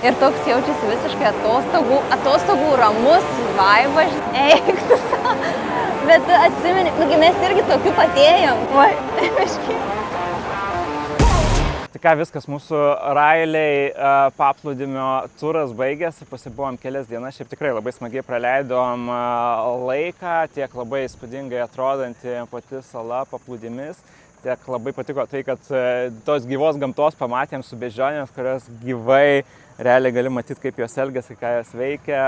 Ir toks jaučiasi visiškai atostogų ramus vaibas. Eik tu savo. Bet atsimeni, mes irgi tokių patėjom. Oi, Tai ką, viskas, mūsų Railiai paplūdimio turas baigėsi, pasibuvom kelias dienas, šiaip tikrai labai smagiai praleidom laiką, tiek labai įspūdingai atrodanti pati sala paplūdimis, tiek labai patiko tai, kad tos gyvos gamtos pamatėm su beždžionėmis, kurios gyvai realiai gali matyti, kaip jos elgiasi, ką jos veikia,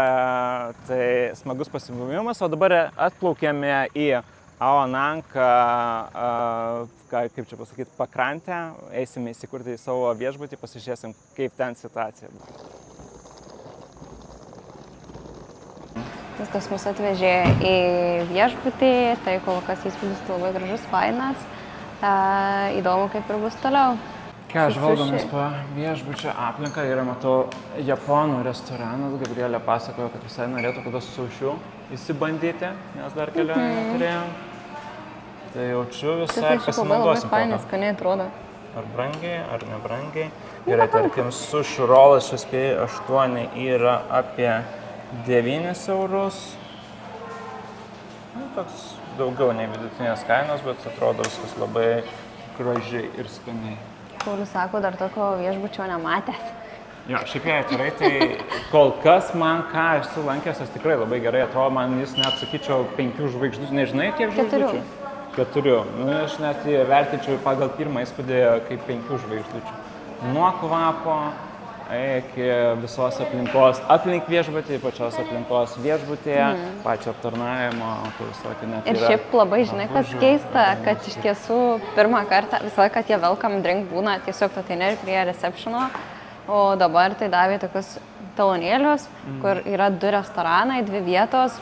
tai smagus pasibuvimas, o dabar atplaukėme į Aonanką, kaip čia pasakyti, pakrantę, eisime įsikurti į savo viešbutį, pasižiūrėsim, kaip ten situacija. Viskas mus atvežė į viešbutį, tai kol kas įspūdis labai gražus, fainas. Įdomu, kaip ir bus toliau. Ką, žvalgomės po viešbučio aplinką ir matau japonų restoranas. Gabrielė pasakojo, kad visai norėtų kada sušių įsibandyti, nes dar kelionę neturėjom. Tai jaučiu visai pasinaudosim. Labai fainai, skaniai atrodo. Ar brangiai, ar nebrangiai. Gerai, tarkim, sušių rolas čia spėjai 8 yra apie 9 eurus. Toks daugiau nei vidutinės kainos, bet atrodo viskas labai gražiai ir skaniai. Paulius sako, dar tokio viešbučio nematęs. Jo, šiaip jei atvirai, tai kol kas man, ką esu lankęs, tikrai labai gerai atrodo, man jis net, sakyčiau, 5 žvaigždučių, nežinai, kiek žvaigždučių? 4. Nu, aš net vertinčiau pagal pirmą įspūdį kaip 5 žvaigždučių. Nuo kvapo iki visos aplinkos, aplink viešbutį, pačios aplinkos viešbutėje, pačio aptarnavimo, tai visokį net yra. Ir šiaip labai, žinai, kas keista, kad iš tiesų pirmą kartą visą laiką tie welcome drink būna tiesiog ateini prie receptiono, o dabar tai davė tokius talonėlius, kur yra 2 restoranai, 2 vietos,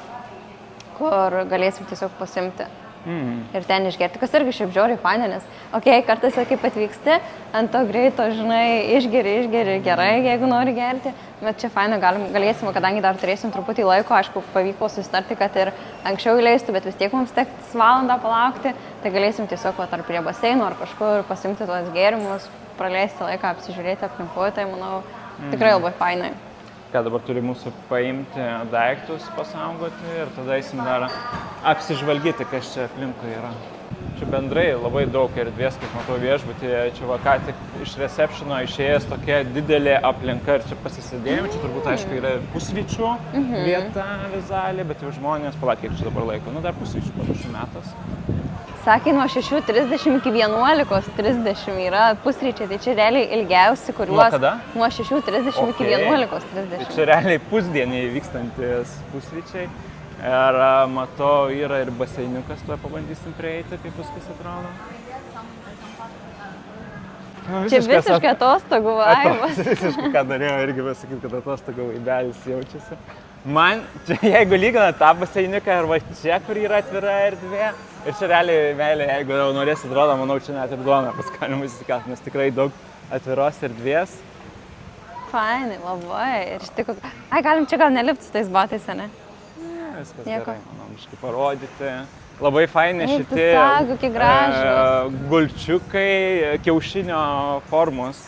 kur galėsim tiesiog pasimti. Ir ten išgerti, kas irgi šiaip žiauriai fainė, nes, kartais, kaip atvyksti, ant to greito, žinai, išgeri gerai, jeigu nori gerti, bet čia fainė, galėsim, kadangi dar turėsim truputį laiko, aišku, pavyko susitarti, kad ir anksčiau įleistų, bet vis tiek mums teks valandą palaukti, tai galėsim tiesiog ar prie baseino, ar kažkur pasimti tuos gėrimus, praleisti laiką, apsižiūrėti aplinkoje, tai manau, tikrai labai fainai. Ką dabar turi mūsų paimti daiktus, pasaugoti ir tada eisim dar apsižvalgyti, kas čia aplinkui yra. Čia bendrai labai daug erdvės, kaip matau viešbutyje, čia va ką tik iš receptiono išėjęs tokia didelė aplinka ir čia pasisėdėjom, čia turbūt aišku yra pusryčių vieta vizalė, bet jau žmonės, palauk, kiek čia dabar laiko, nu dar pusryčių panašu metas. Sakė, nuo 6:30 iki 11:30 yra pusryčiai, tai čia realiai ilgiausi, kuriuos... Nuo kada? Nuo 6:30 iki 11:30. Tai čia realiai pusdienį vykstantis pusryčiai. Ir matau, yra ir baseiniukas, tuoj pabandysim prieiti, kaip viskas atrodo. Čia visiškai atostogų vaibas. Visiškai, ką norėjau irgi pasakyti, kad atostogų vaibelis jaučiasi. Man, čia, jeigu lyginat tą baseiniuką arba čia, kur yra atvira erdvė, ir čia realiai, meilė, jeigu jau norėsit rodo, manau, čia net ir duona paskalimu įsikalt, nes tikrai daug atviros erdvės. Fainai, labai. Ir iš tikrųjų, galim čia gal nelipti su tais batais, ne? Viskas gerai, manau, biškai parodyti. Labai faini šitie gulčiukai, kiaušinio formos.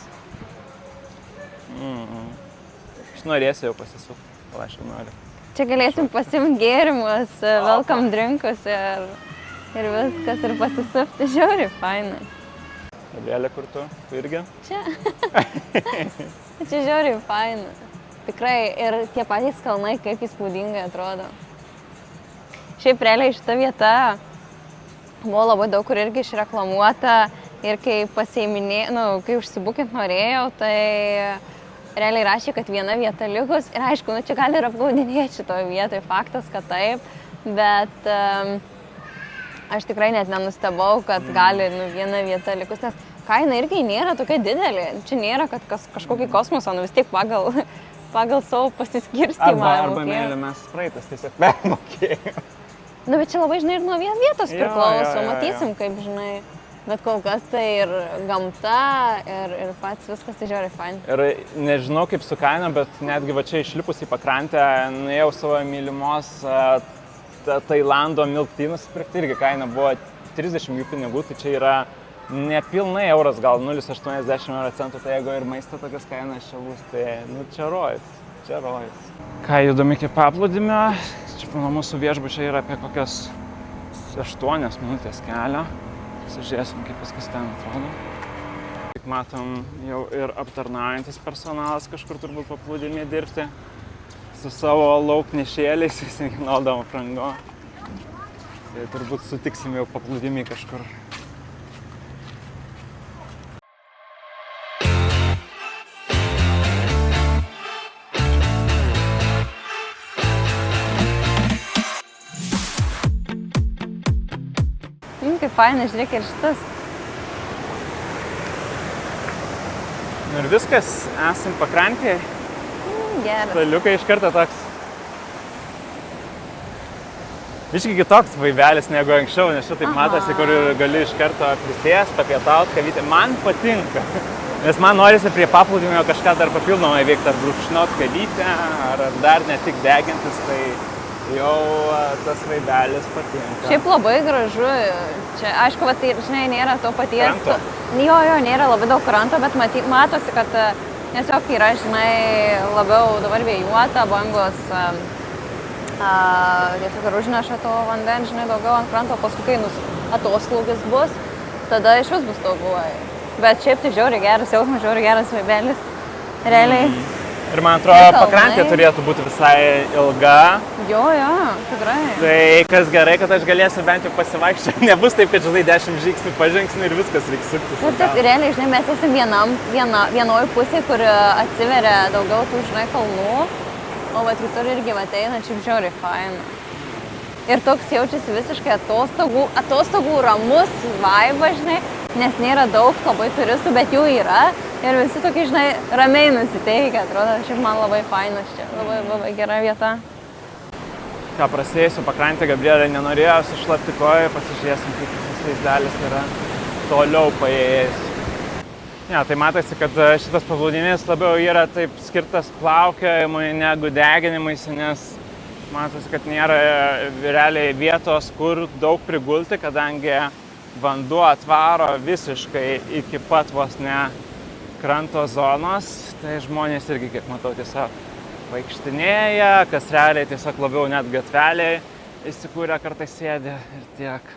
Aš norėsiu jau pasisukti. Aš noriu. Čia galėsim pasimti gėrimus, welcome drinkus ir viskas ir pasisupti. Žiauriai fainai. Gabrielė, kur tu? Tu irgi? Čia. Čia žiauriai fainai. Tikrai ir tie patys kalnai, kaip įspūdingai atrodo. Šiaip realiai šita vieta buvo labai daug kur irgi išreklamuota ir kai kai užsibukint norėjau, tai realiai rašė, kad viena vieta likus ir aišku, čia gali ir apgaudinėti šitoje vietoje, faktas, kad taip, bet aš tikrai net nenustebau, kad gali viena vieta likus, nes kaina irgi nėra tokia didelė, čia nėra, kad kažkokį kosmosą, vis tiek pagal savo pasiskirstimą. Arba mėlė, mes praeitas tiesiog permokėjom. Bet čia labai, žinai, ir nuo vietos priklauso, matysim, kaip, žinai. Bet kol kas tai ir gamta, ir pats viskas tai žiauriai fain. Ir nežinau kaip su kaina, bet netgi va čia išlipus į pakrantę, nuėjau savo mylimos Tailando milktynus pirkti, irgi kaina buvo 30 jų pinigų, tai čia yra nepilnai euras, gal 0,80 €, tai jeigu ir maisto tokias kainas čia bus, tai čia rojus. Ką judam iki paplūdimio, čia nuo mūsų viešbučio yra apie kokias 8 minutės kelio. Pasižiūrėsim, kaip viskas ten atrodo. Tik matom, jau ir aptarnaujantis personalas kažkur turbūt paplūdimį dirbti. Su savo lauknešėliais, įsiginodam aprango. Tai turbūt sutiksim jau paplūdimį kažkur. Kaip fainai, žiūrėk ir šitas. Ir viskas, esam pakrantėje. Geras. Staliukai iš karto toks. Biškai kitoks vaibelis negu anksčiau, nes čia taip matosi, kur gali iš karto prisėst, papietauti, kavytę. Man patinka. Nes man norisi prie paplūdimio kažką dar papildomai veikti, ar brūkšnot kavytę, ar dar ne tik degintis, tai jau tas vaibelis patinka. Šiaip labai gražu. Čia, aišku, va, tai, žinai, nėra to paties. Kranto? Jo, nėra labai daug kranto, bet matosi, kad tiesiog yra, žinai, labiau dabar vėjuota, bangos tiesiog ir užneša to vandens, žinai, daugiau ant kranto, paskui kai atoslūgis bus, tada iš vis bus daugiau. Bet šiaip tai žiauriai geras jausmas, žiauriai geras vaibelis. Realiai. Ir man atrodo, pakrantė turėtų būti visai ilga. Jo, tikrai. Tai kas gerai, kad aš galėsiu bent jau pasivaikščioti. Nebus taip, kad žinai 10 žingsnių pažingsnių ir viskas reiks suktis. Taip, realiai, žinai, mes esame vienoje pusėje, kur atsiveria daugiau tų, žinai, kalnų. O va, kitur irgi ateina, čia žiauriai faina. Ir toks jaučiasi visiškai atostogų ramus vaibas, žinai, nes nėra daug labai turistų, bet jų yra. Ir visi tokie, žinai, ramiai nusiteikia, atrodo, šiaip man labai fainas čia, labai gera vieta. Ką prasidėsiu pakrantę, Gabrielė nenorėjo sušlapti koją, pasižiūrėsim, kaip visas vaizdelis yra toliau paėjęs. Ja, tai matosi, kad šitas paplūdimys labiau yra taip skirtas plaukiojimui negu deginimuisi, nes matosi, kad nėra realiai vietos, kur daug prigulti, kadangi vanduo atvaro visiškai iki pat vos ne kranto zonos, tai žmonės irgi, kiek matau, tiesiog vaikštinėja, kas realiai tiesiog labiau net gatveliai įsikūrę kartais sėdi ir tiek.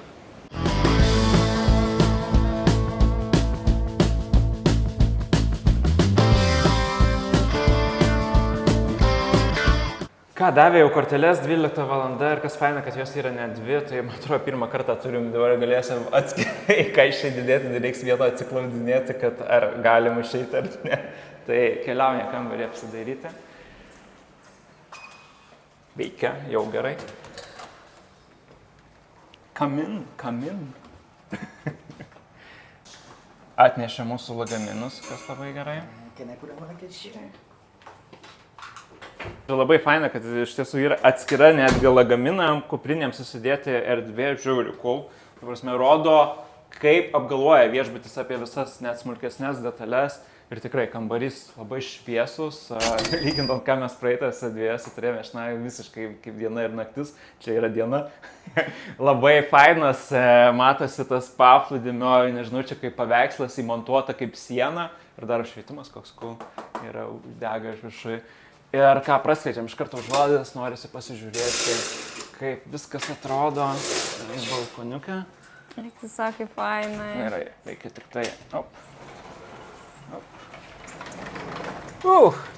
Ką davė jau korteles 12 valanda ir kas faina, kad jos yra ne 2, tai man atrodo pirmą kartą turim, dabar galėsim atskirai kaiščiai didėti, reiks vietą atsiklaudinėti, kad ar galim išeiti ar ne. Tai keliauja kambarį apsidairyti. Veikia, jau gerai. Kamin. Atnešė mūsų lagaminus, kas labai gerai. Labai faina, kad iš tiesų yra atskira netgi lagaminam, kuprinėms susidėti erdvė, žiauriai cool. Tai prasme, rodo, kaip apgalvoja viešbutis apie visas net smulkesnės detalės. Ir tikrai kambarys labai šviesus, lygintant, ką mes praeitose dviejose turėjome, visiškai kaip diena ir naktis, čia yra diena. Labai fainas, matosi tas paplūdimio, nežinau, čia kaip paveikslas įmontuota kaip siena ir dar švietimas koks cool yra dega iš viršui. Ir ką praskleidžiam, iš karto užuolaidas, norisi pasižiūrėti, kaip viskas atrodo. Balkoniuką. Reikia sakyti, fainai. Gerai, reikia tik tai.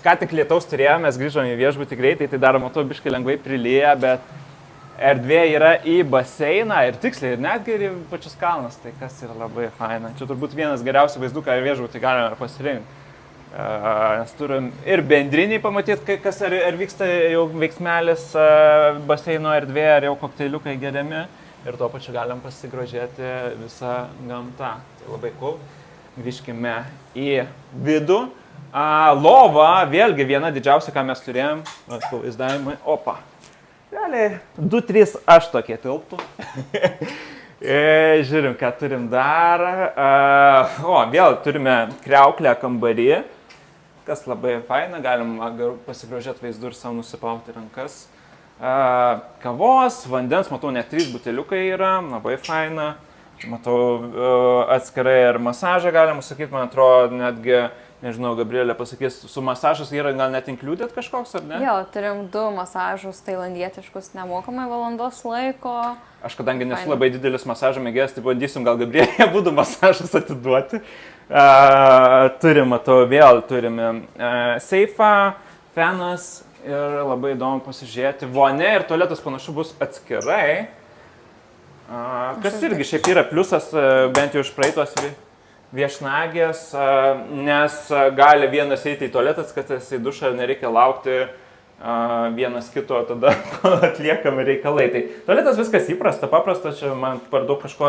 Ką tik lietaus turėjome, mes grįžome į viešbutį greitai, tai dar matau biškai lengvai prilyja, bet erdvė yra į baseiną ir tiksliai, ir netgi ir į pačius kalnus, tai kas yra labai faina. Čia turbūt vienas geriausių vaizdų, ką viešbutį galime pasirinkti. Nes turim ir bendrinį pamatyti, kas ar vyksta jau veiksmelis baseino erdvėje, ar jau kokteiliukai geriami. Ir tuo pačiu galim pasigrožėti visą gamtą. Tai labai cool. Grįžkime į vidų. Lova, vėlgi viena didžiausia, ką mes turėjom. Vaizdavimai. Opa. Realiai 2, 3, aš tokie tilptų. Žiūrim, ką turim dar. Vėl turime kriauklę kambarį. Kas labai faina, galim pasigrožėti vaizdų ir savo nusipauti rankas. Kavos, vandens, matau, net 3 buteliukai yra, labai faina. Matau, atskirai ir masažą galima sakyti, man atrodo, netgi, nežinau, Gabrielė pasakys, su masažas yra gal net included kažkoks, ar ne? Jo, turim 2 masažus tailandietiškus nemokamai valandos laiko. Aš kadangi nesu labai didelis masažo mėgėjas, tai bandysim gal Gabrielė būdų masažas atiduoti. Turime seifą, fenas ir labai įdomu pasižiūrėti. Vonė ir tualetas panašu bus atskirai. Kas irgi šiaip yra pliusas, bent jau iš praeitos viešnagės, nes gali vienas eiti į tualetas, kad esi į dušą ir nereikia laukti vienas kito tada, kol atliekami reikalai. Tai tualetas viskas įprasta, paprasta, čia man per daug kažko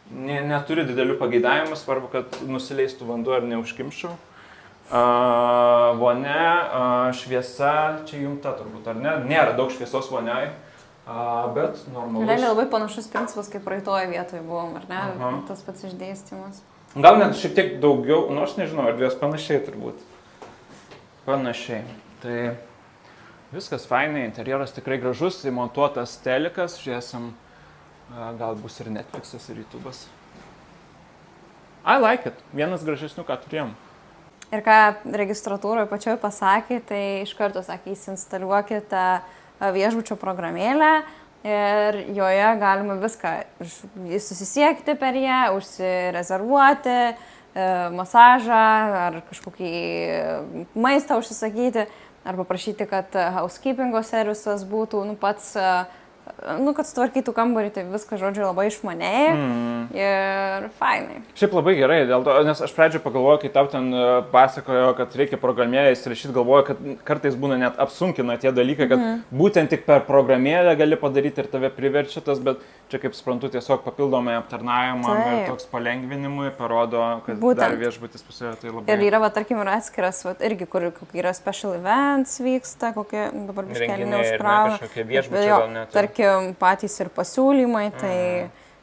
neturi didelių pageidavimų, svarbu, kad nusileistų vanduo ir neužkimščiau. Vonia, šviesa, čia jumta turbūt, ar ne? Nėra daug šviesos voniai, bet normalus. Realiai labai panašus principas, kaip praeitoje vietoje buvom, ar ne? Tas pats išdėstymas. Gal net šiek tiek daugiau, aš nežinau, erdvės panašiai turbūt. Panašiai. Tai viskas fainai, interjeras tikrai gražus, įmontuotas telikas, žiūrėsim, gal bus ir Netflixas, ir YouTube'as. I like it, vienas gražesnių, ką turėjom. Ir ką registratūroje pačioj pasakė, tai iš karto sakė, įsinstaliuokite viešbučio programėlę. Ir joje galima viską susisiekti per ją, užsirezervuoti, masažą ar kažkokį maistą užsisakyti, ar paprašyti, kad housekeepingo servisas būtų pats, kad sutvarkytų kambarį, tai viską, žodžiu, labai išmaniai ir fainai. Šiaip labai gerai, dėl to, nes aš pradžioje pagalvojau, kai tau ten pasakojo, kad reikia programėlę įsirašyti, galvoju, kad kartais būna net apsunkina tie dalykai, kad būtent tik per programėlę gali padaryti ir tave priverčia tas, bet čia, kaip suprantu, tiesiog papildomai aptarnavimam ir toks palengvinimui parodo, kad dar viešbutis pusėje tai labai... Ir yra, tarkim, yra atskiras, irgi, kur yra special events vyksta, kokie dabar biškelį neužkrauna. Kažkokie viešbučiai gal net. Tarkim, patys ir pasiūlymai, tai,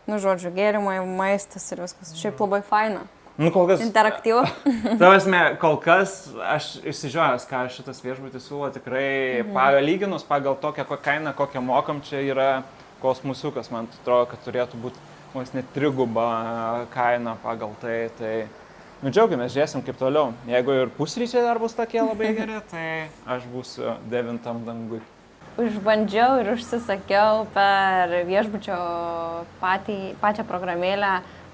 žodžiu, gėrimai, maistas ir viskas. Šiaip labai faina. Kol kas... Interaktyvu. Tavasme, kol kas aš išsižiojęs, ką šitas viešbutis siūlo, tikrai palyginus pagal tokią kainą, kokią mokam, čia yra kosmusiukas, man atrodo, kad turėtų būti vos net 3 kaina pagal tai džiaugiamės, žiūrėsim kaip toliau. Jeigu ir pusryčiai dar bus tokie labai geri, tai aš būsiu 9 dangui. Užbandžiau ir užsisakiau per viešbučio pačią programėlę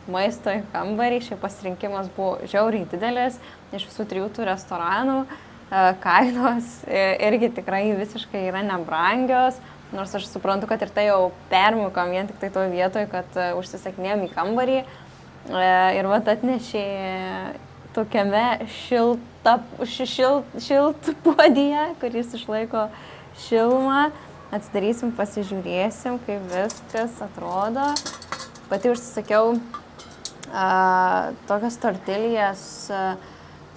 maisto į kambarį. Šiaip pasirinkimas buvo žiauriai didelis iš visų 3 restoranų. Kainos irgi tikrai visiškai yra nebrangios, nors aš suprantu, kad ir tai jau permukam vien tik tai toje vietoje, kad užsisakinėjom į kambarį. Ir atnešė tokiame šiltpuodyje, kuris išlaiko šilumą. Atsidarysim, pasižiūrėsim, kaip viskas atrodo. Pati užsisakiau tokias tortilijas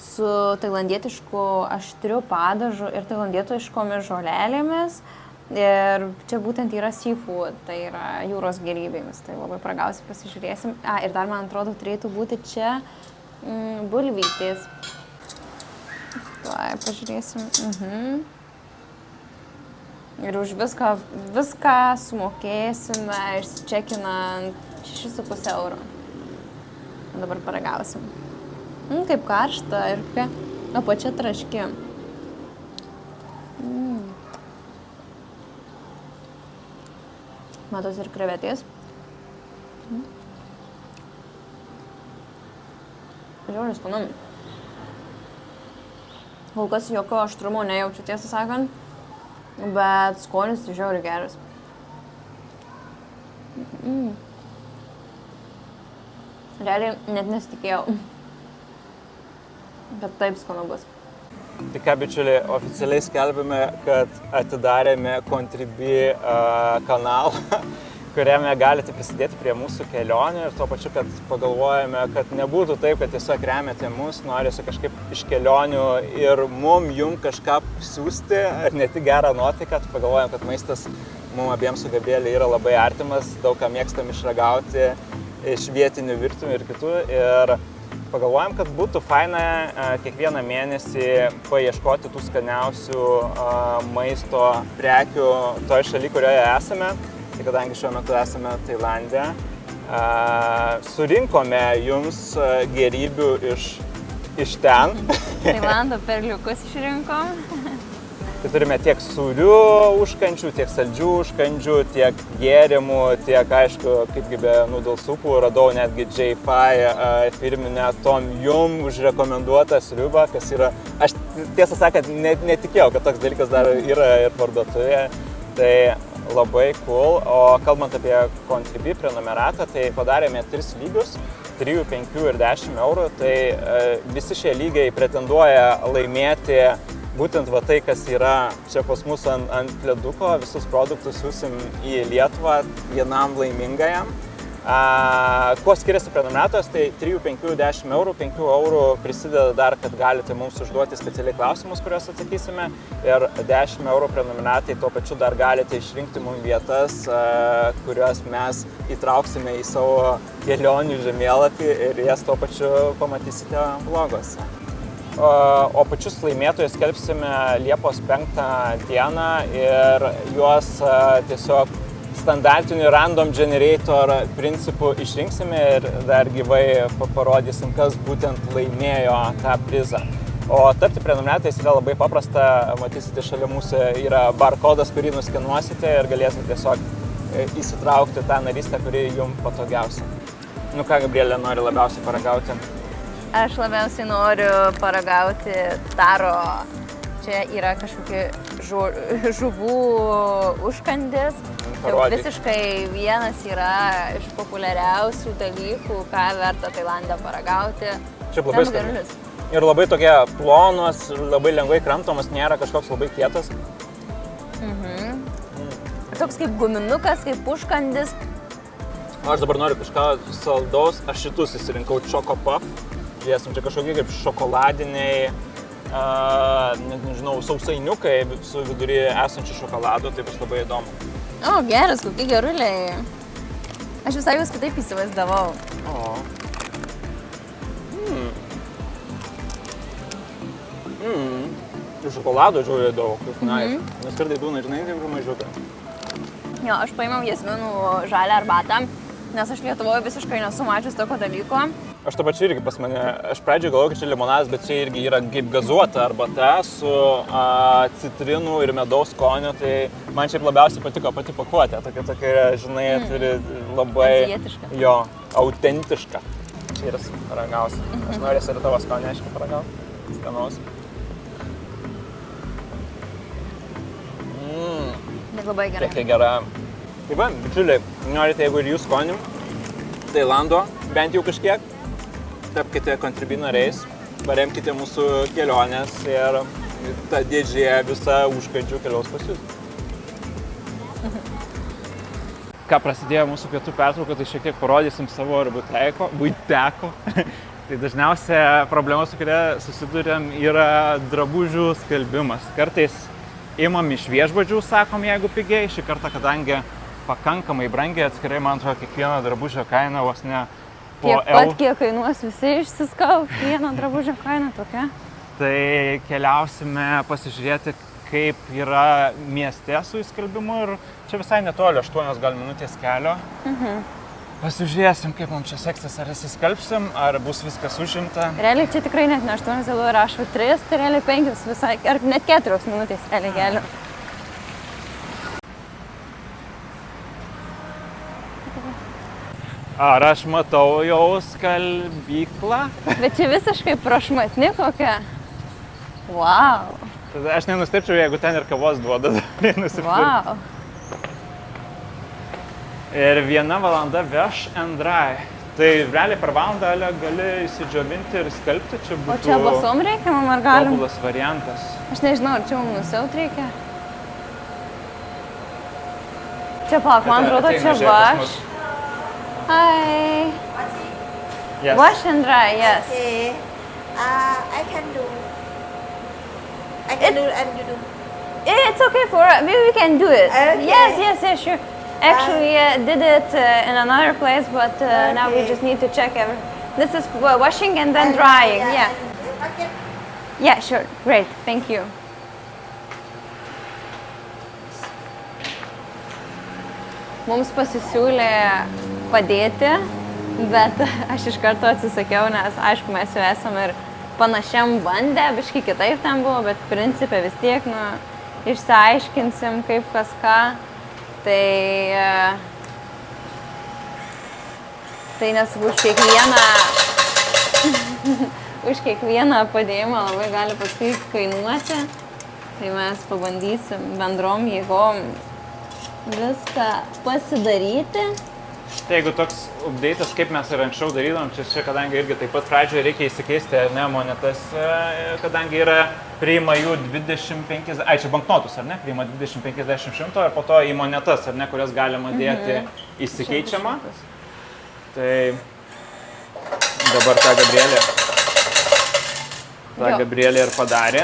su tailandietišku aštriu padažu ir tailandietiškomis žolelėmis. Ir čia būtent yra seafood, tai yra jūros gėrybėmis. Tai labai pragausiu, pasižiūrėsim. Ir dar, man atrodo, turėtų būti čia bulvytės. Pažiūrėsim. Ir už viską sumokėsime, išsičekinant 6,5 eurų. Dabar paragausim. Kaip karšta ir pačia traški. Matos ir krevetės. Žiauriai skanu. Kol kas jokio aštrumo nejaučiu, tiesą sakant. Bet skonis žiauriai geras. Realiai net nesitikėjau, kad taip skanu bus. Tai ką, bičiuliai, oficialiai skelbėme, kad atidarėme Contribui kanalą, kuriame galite prisidėti prie mūsų kelionių ir tuo pačiu, kad pagalvojame, kad nebūtų taip, kad tiesiog remiate mus, norisi kažkaip iš kelionių ir jum kažką siūsti, ar ne tik gerą nuotaiką, tai pagalvojame, kad maistas mums abiems su Gabrielė yra labai artimas, daug ką mėgstam išragauti iš vietinių virtuvių ir kitų. Ir pagalvojam, kad būtų faina kiekvieną mėnesį paieškoti tų skaniausių maisto prekių toj šaly, kurioje esame. Tai kadangi šiuo metu esame Tailande, Surinkome jums gėrybių iš ten. Tailando perliukus išrinkom. Tai turime tiek sūrių užkandžių, tiek saldžių užkandžių, tiek gėrimų, tiek, aišku, kaipgi be nudelsupų, radau netgi J5 firminę Tom Yum užrekomenduotą sriubą, kas yra, aš tiesą sakant, netikėjau, kad toks dalykas dar yra ir parduotuvėje, tai labai cool. O kalbant apie Contribui prenumeratą, tai padarėme 3 lygius, 3, 5 ir 10 eurų, tai visi šie lygiai pretenduoja laimėti būtent va tai, kas yra čia pas mus ant pleduko, visus produktus siūsim į Lietuvą vienam laimingajam. Kuo skiriasi prenumeratos, tai 3, 5, 10 eurų, 5 eurų prisideda dar, kad galite mums užduoti specialiai klausimus, kuriuos atsakysime, ir 10 eurų prenumeratai tuo pačiu dar galite išrinkti mums vietas, kuriuos mes įtrauksime į savo kelionių žemėlapį ir jas tuo pačiu pamatysite vloguose. O pačius laimėtojus skelbsime Liepos 5 dieną ir juos tiesiog standartiniu random generator principu išrinksime ir dar gyvai parodysim, kas būtent laimėjo tą prizą. O tapti prenumeratais yra labai paprasta, matysite šalia mūsų yra barkodas, kurį nuskenuosite ir galėsite tiesiog įsitraukti tą narystę, kuri jums patogiausia. Nu ką, Gabrielė, nori labiausiai paragauti? Aš labiausiai noriu paragauti taro. Čia yra kažkokie žuvų užkandis. Parodyk. Visiškai vienas yra iš populiariausių dalykų, ką verta Tailande paragauti. Šiaip labai skanu. Ir labai tokie plonos, labai lengvai kramtomas, nėra kažkoks labai kietas. Toks kaip guminukas, kaip užkandis. Aš dabar noriu kažką saldaus, aš šitus įsirinkau Choco Puff. Žiūrėsim, čia kažkokie kaip šokoladiniai, nežinau, sausainiukai su vidury esančiu šokoladu, tai bus labai įdomu. O, geras, kokie geruliai. Aš visai jūs kitaip įsivaizdavau. Šokolado žiūrėjau daug, nes kartai būna, žinai, kaip mažiukai. Jo, aš paėmiau jasminų žalią arbatą, nes aš Lietuvoje visiškai nesu mačius tokio dalyko. Aš to pačiu irgi pas mane, aš pradžioje galvojau, kad čia limonadas, bet čia irgi yra kaip gazuota arbata su citrinų ir medaus skoniu, tai man šiaip labiausiai patiko pati pakuotė, tokia, žinai, turi labai, azijietiška. Jo, autentiška. Čia yra paragausi. Aš norėsiu ir tavo skonį, aišku, paragauti. Skanaus. Bet labai gerai. Tokia gera. Taip va, bičiuliai, norite, jeigu ir jūs skonim, Tailando, bent jau kažkiek, tapkite Contribui nariais, paremkite mūsų keliones ir ta dėžė visa užkandžių keliaus pas jūs. Ką prasidėjo mūsų pietų pertrauka, tai šiek tiek parodysim savo buiteko. Tai dažniausia problema, su kuria susiduriam, yra drabužių skalbimas. Kartais imam iš viešbučių, sakom, jeigu pigiai, šį kartą, kadangi pakankamai brangiai, atskirai, man atrodo, kiekvieno drabužio kaina vos ne po tiek pat, kiek kainuos visi išsiskalbti, vieno drabužio kaina tokia. Tai keliausime pasižiūrėti, kaip yra mieste su įskalbimu ir čia visai netoli, 8 gal minutės kelio. Pasižiūrėsim, kaip mums čia seksis, ar įsiskalbsim, ar bus viskas užimta. Realiai čia tikrai net ne 8, dėl rašo 3, tai realiai 5 visai, ar net 4 minutės realiai kelio. Ar aš matau jau skalbyklą? Bet čia visiškai prašmatni kokia. Wow. Tada aš nenustepčiau, jeigu ten ir kavos duoda. Wow. Ir 1 valanda wash and dry. Tai realiai per valandą gali įsidžiovinti ir skalbti. Čia būtų o čia basom reikia, man ar galim? Tobulas variantas. Aš nežinau, ar čia mums nusiaut reikia. Čia palauk, man atrodo, čia wash. Hi. Yes. Wash and dry, yes. Okay. I can do. I can do and you do. It's okay for us. Maybe we can do it. Okay. Yes, sure. Actually, did it in another place, but now we Okay. just need to check everything. This is washing and then drying. Yeah. Okay. Yeah, sure. Great. Thank you. Mums pasisiūlė padėti, bet aš iš karto atsisakiau, nes aišku, mes jau esam ir panašiam bandę, biškai kitaip ten buvo, bet principė vis tiek, nu, išsiaiškinsim kaip kas ką, tai nes už kiekvieną padėjimą labai gali paskui kainuoti, tai mes pabandysim bendrom jėgom viską pasidaryti. Tai jeigu toks update'as, kaip mes ir anksčiau darydom, čia kadangi irgi taip pat pradžioje reikia įsikeisti, ne, monetas, kadangi yra priima jų 25, čia banknotus, ar ne, priima 20, 50, 100 ir po to į monetas, ar ne, kurias galima dėti įsikeičiamą. Tai dabar tą Gabrielė ir padarė.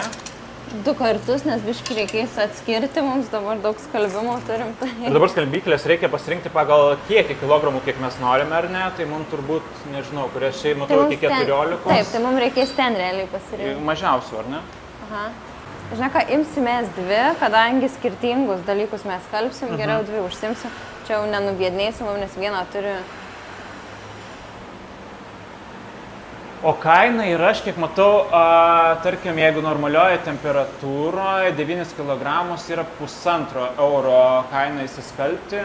2 kartus, nes biškai reikės atskirti, mums dabar daug skalbimo turim. Ir dabar skalbyklės reikia pasirinkti pagal kiekį kilogramų, kiek mes norime, ar ne, tai mums turbūt, nežinau, kurias šiaip matau iki 14. Taip, tai mums reikės ten realiai pasirinkti. Mažiausių, ar ne? Aha. Žinai ką, imsimės 2, kadangi skirtingus dalykus mes skalbsim, geriau 2 užsimsim. Čia jau nenubiednėsim, nes vieną turi. O kaina yra, aš kiek matau, tarkim, jeigu normalioje temperatūroje 9 kg yra 1,5 euro kaina įsiskalbti.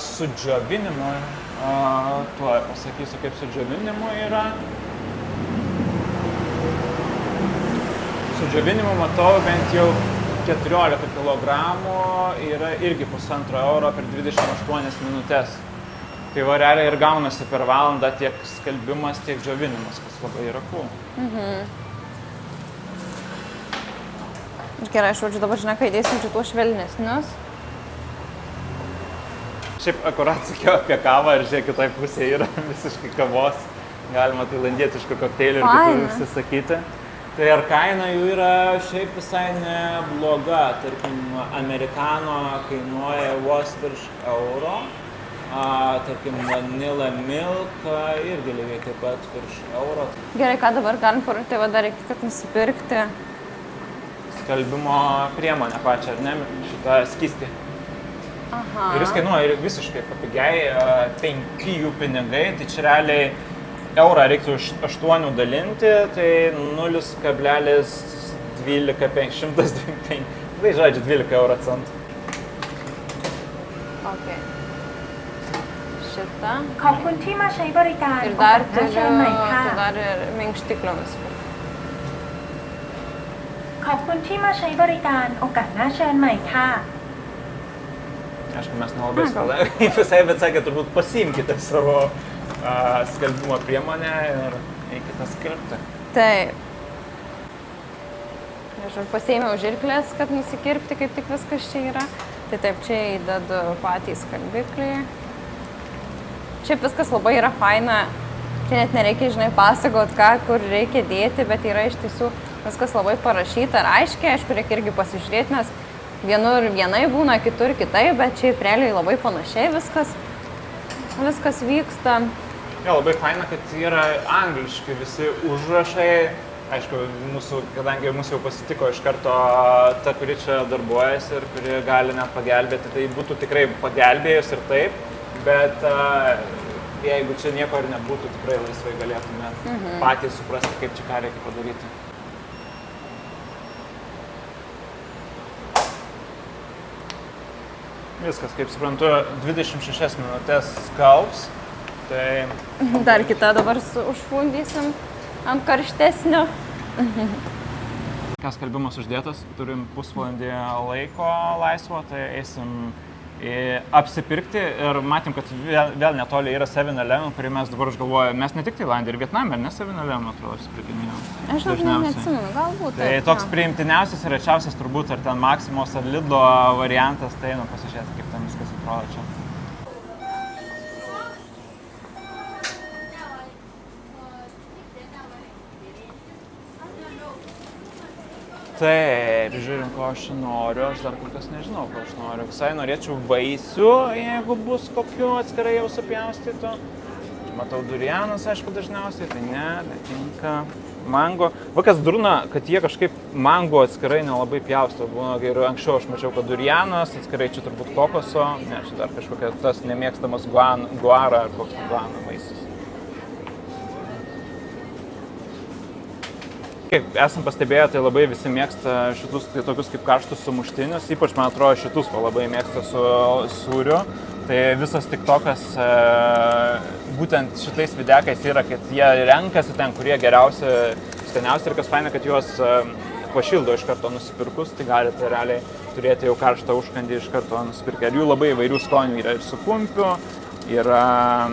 Su džiovinimu, tuo pasakysiu, kaip su džiovinimu yra. Su džiovinimu matau bent jau 14 kg yra irgi 1,5 euro per 28 minutės. Tai va realiai ir gaunasi per valandą tiek skalbimas, tiek džiovinimas, kas labai yra cool. Gerai, aš žodžiu, dabar žinai, kai įdėsim šituos švelnesnius. Šiaip akurat sakiau apie kavą ir žiūrėk, kitoj pusėje yra visiškai kavos. Galima tailandietiškų kokteilių ir kitų užsisakyti. Tai ar kaina jų yra šiaip visai nebloga. Tarkim, amerikano kainuoja vos virš euro. Tarkim, vanilla milk irgi lygiai taip pat virš euro. Gerai, ką dabar galim paruoti, va dar reikia, kad nusipirkti. Skalbimo priemonę pačią, ar ne, šitą skystį. Aha. Ir jis kainuoja visiškai papigiai, 5 jų pinigai, tai čia realiai eurą reiktų 8 dalinti, tai 0,125, tai žodžiu 12 euro centų. Okay. Šitą. ขอบคุณที่มาใช้บริการ Ir dar โอกาสหน้าเชิญใหม่ค่ะ turiu dar ir minkštiklio nusipirkti. ขอบคุณที่มาใช้บริการโอกาสหน้าเชิญใหม่ค่ะ Aišku, mes nelabai skaldai visai, bet sakė, turbūt pasiimkite savo skalbimo priemonę ir eikite skalbti. Taip. Nežinau, pasiėmiau žirklės, kad nusikirpti, kaip tik viskas čia yra. Tai taip, čia įdedu patį skalbiklį. Šiaip viskas labai yra faina. Čia net nereikia, žinai, pasakot, ką, kur reikia dėti, bet yra iš tiesų viskas labai parašyta ir aiškiai. Aišku, reikia irgi pasižiūrėti, nes vienur vienai būna, kitur kitai, bet šiaip realiai labai panašiai viskas vyksta. Ja, labai faina, kad yra angliški visi užrašai. Aišku, kadangi mūsų jau pasitiko iš karto ta, kuri čia darbuojasi ir kuri gali net pagelbėti, tai būtų tikrai pagelbėjus ir taip, bet jeigu čia nieko ir nebūtų, tikrai laisvai galėtume patys suprasti, kaip čia ką reikia padaryti. Viskas, kaip suprantu, 26 minutės skalbs, tai... Dar kitą dabar užfundysim ant karštesnio. Kas skalbimas uždėtas, turim pusvalandį laiko laisvo, tai eisim apsipirkti ir matėm, kad vėl netoli yra 7-Eleven, kurį mes dabar užgalvojame, mes ne tik Tailandė ir Vietname, ne 7-Eleven, atrodo, apsipirkinėjom. Aš neatsimenu, galbūt. Tai toks priimtiniausias ir rečiausias turbūt, ar ten Maximos ar Lidlo variantas, tai pasižiūrėti, kaip ten viskas atrodo čia. Taip, žiūrim, ko aš noriu, aš dar kol kas nežinau, ko aš noriu. Visai norėčiau vaisių, jeigu bus kokių atskirai jau supjaustytų. Matau durianus, aišku, dažniausiai, tai ne, netinka. mango. Vakas durna, kad jie kažkaip mango atskirai nelabai pjausto. Būna, ir anksčiau aš mačiau, kad durianas, atskirai čia turbūt kokoso, ne, čia dar kažkokia tas nemėgstamas guara ar koks guana maistas. Kaip esam pastebėję, tai labai visi mėgsta šitus tai tokius kaip karštus sumuštinius, ypač man atrodo šitus labai mėgsta su sūriu. Tai visas TikTokas būtent šitais videkais yra, kad jie renkasi ten, kurie geriausi, skaniausi ir kas faina, kad juos pašildo iš karto nusipirkus, tai galite realiai turėti jau karštą užkandį iš karto nusipirkę. Ir jų labai įvairių skonių yra ir su kumpiu, yra,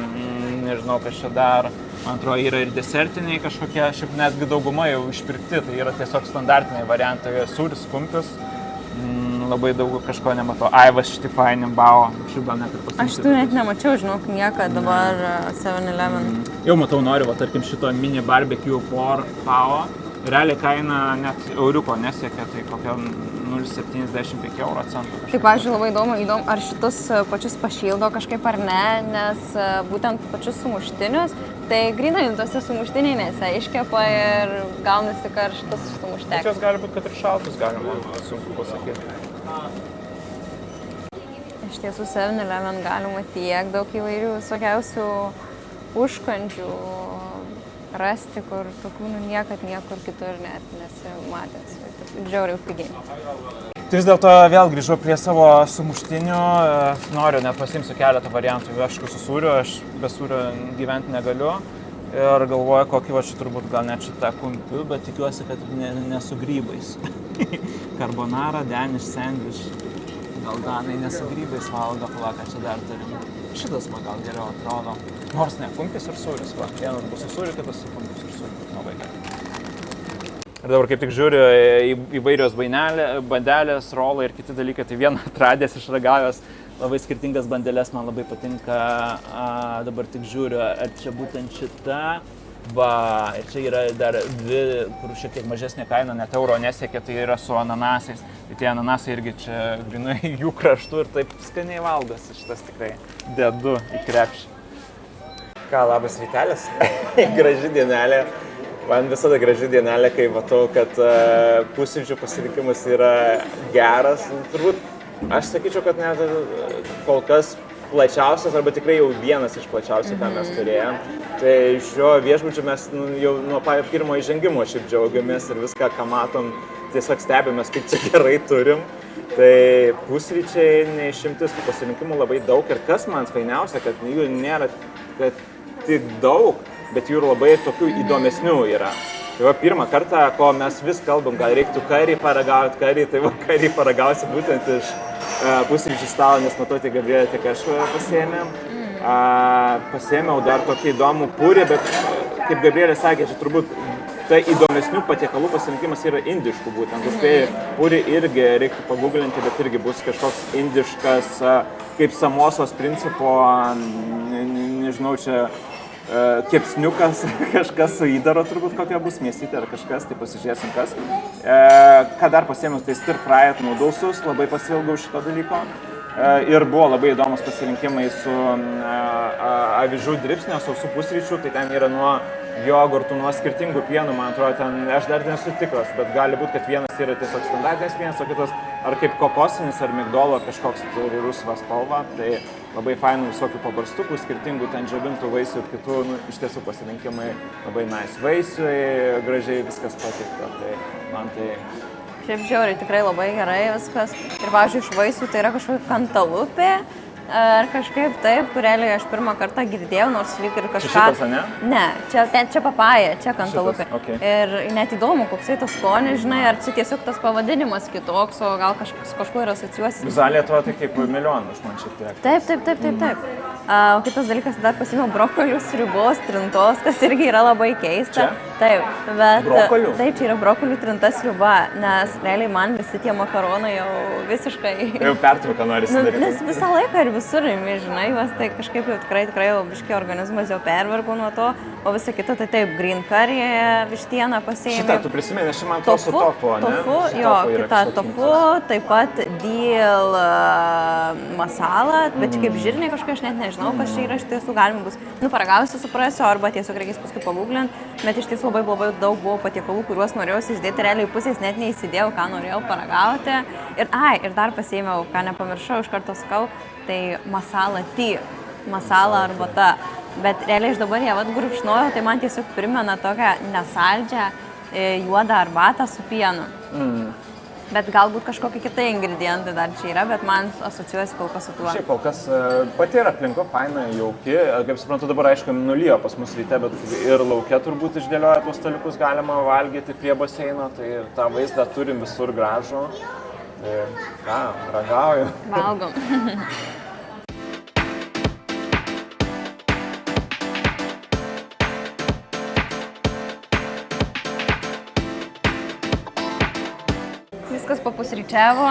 nežinau, kas čia dar. Man atrodo, yra ir desertiniai kažkokie, šiaip netgi dauguma jau išpirkti, tai yra tiesiog standartiniai variantai, sūris, kumpis, labai daug kažko nematau. Aivas Štifainim Bao, šiaip gal net ir pasirinkti. Aš tų net nemačiau, žinok, niekad dabar 7-Eleven. Jau matau, noriu, tarkim, šito mini barbecue por Bao. Realiai kaina net euriuko nesiekia, tai kokia 0,75 euro centų. Tai, pavyzdžiui, labai įdomu, ar šitus pačius pašildo kažkaip ar ne, nes būtent pačius sumuštinius, tai grinai tose sumuštiniai nesiaiškepa ir gaunasi karštas sumuštekas. Tačios gali būti, kad ir šaltus galima, sunku pasakyti. Iš tiesų 7-Eleven galima tiek daug įvairių visokiausių užkandžių rasti, kur tokių niekad niekur kitur net nesimatęs. Žiauriai pigiai. Tai vis dėlto vėl grįžau prie savo sumuštinių, noriu net pasimsiu keletą variantų, aišku, su sūriu, aš be sūrio gyventi negaliu ir galvoju, kokį va čia turbūt gal net šitą kumpiu, bet tikiuosi, kad ne su grybais. Carbonara, Danish sandwich, gal danai ne su grybais valgo, ką čia dar turim. Šitas man gal geriau atrodo, nors ne, kumpis ir sūris, va, vienas bus su sūriu, kitas su kumpis ir sūriu, labai gerai. Ir dabar kaip tik žiūriu įvairios bandelės, rolai ir kiti dalykai, tai vieną atradęs, išragavęs labai skirtingas bandelės, man labai patinka, dabar tik žiūriu, ar čia būtent šita, va, ir čia yra dar dvi, kur šiek tiek mažesnė kaina, net euro nesiekia, tai yra su ananasais, tai tie ananasai irgi čia grinai jų kraštų ir taip skaniai valgosi, šitas tikrai dedu į krepšį. Ką, labas rytelis, graži dienelė. Man visada graži dienelė, kai matau, kad pusryčių pasirinkimas yra geras. Turbūt aš sakyčiau, kad net kol kas plačiausias, arba tikrai jau vienas iš plačiausių, ką mes turėjom. Tai šio viešbučio mes jau nuo pirmo įžengimo šiaip džiaugiamės ir viską, ką matom, tiesiog stebimės, kaip čia gerai turim. Tai pusryčiai neišimtis, pasirinkimų labai daug ir kas man fainiausia, kad jų nėra kad tik daug, bet jų ir labai tokių įdomesnių yra. Tai va, pirmą kartą, ko mes vis kalbam, gal reiktų karį paragauti, tai va, karį paragausi būtent iš pusryčių stalo, nes matau, tai Gabrielė tik aš pasiėmėm. Pasiėmiau dar tokį įdomų purį, bet kaip Gabrielė sakė, čia turbūt tai įdomesnių patiekalų pasirinkimas yra indiškų būtent. Tai purį irgi reiktų paguglinti, bet irgi bus kažkoks indiškas, kaip samosos principo, nežinau, čia kepsniukas, kažkas su įdaro turbūt kokia bus mėsytė ar kažkas, tai pasižiūrėsim kas. Ką dar pasiėmiau, tai stir fried noodlesus, labai pasiilgau šito dalyko. Ir buvo labai įdomus pasirinkimai su avižų dribsnio, sausų pusryčių, tai ten yra nuo jogurtų, nuo skirtingų pienų, man atrodo, ten aš dar nesu tikras, bet gali būti, kad vienas yra tiesiog standartinis pienas, o kitas ar kaip kokosinis, ar migdolo, ar kažkoks turi rusvą spalvą, tai labai fainų visokių pabarstukų, skirtingų ten džiovintų vaisių ir kitų, iš tiesų pasirinkimai labai nice. Vaisiui gražiai viskas pateikta, tai man tai... Šiaip žiauriai, tikrai labai gerai viskas. Ir, pavyzdžiui, iš vaisių tai yra kažkokia kantalupė ar kažkaip taip, kurėlį aš pirmą kartą girdėjau, nors lyg ir kažką... Čia šitas, ne? Ne, čia papaja, čia kantalupė. Šitas, okay. Ir net įdomu, koksai tas skonis, žinai, ar čia tiesiog tas pavadinimas kitoks, o gal kažkuo ir asociuosi. Vizualiai atrodo tai kaip melionas man šiek tiek. Taip. O kitas dalykas, dar pasiėmiau brokolių sriubos trintos, kas irgi yra labai keista. Čia? Taip, bet... Brokolių? Taip, čia yra brokolių trinta sriuba, nes realiai man visi tie makaronai jau visiškai... Jau pertrauką norisi daryti. Nes visą laiką ir visur imi, žinai, vas, tai kažkaip jau tikrai jau biškai organizmas jau pervargo nuo to, o visa kita tai taip, green curry, vištieną pasiėmė. Šitą tu prisimeni, aš man to su tofu, ne? Tofu, jo, kita tofu, taip pat dill masala, bet kaip žirniai kažkai aš net nežinau. nežinau, kas čia yra, iš tiesų galima bus, paragausiu, suprasiu, arba tiesiog reikės paskui pagūglint, bet iš tiesų labai daug buvo patiekalų, kuriuos norėjau įsidėti, realiai pusės net neįsidėjau, ką norėjau paragauti. Ir dar pasiėmiau, ką nepamiršau, iš karto sakau, tai masala tea, masala arbata. Bet realiai iš dabar ją gurkšnoju, tai man tiesiog primena tokią nesaldžią juodą arbatą su pienu. Bet galbūt kažkokie kitai ingredientai dar čia yra, bet man asociuojasi kol kas su tuo. Šiaip kol kas pati yra aplinka faina, jauki. Kaip suprantu, dabar aišku nulyjo pas mus ryte, bet ir lauke turbūt išdėlioja tuos staliukus galima valgyti prie baseino, tai tą vaizdą turim visur gražų. Tai ką, ragauju. Valgom. Viskas papusryčiavo,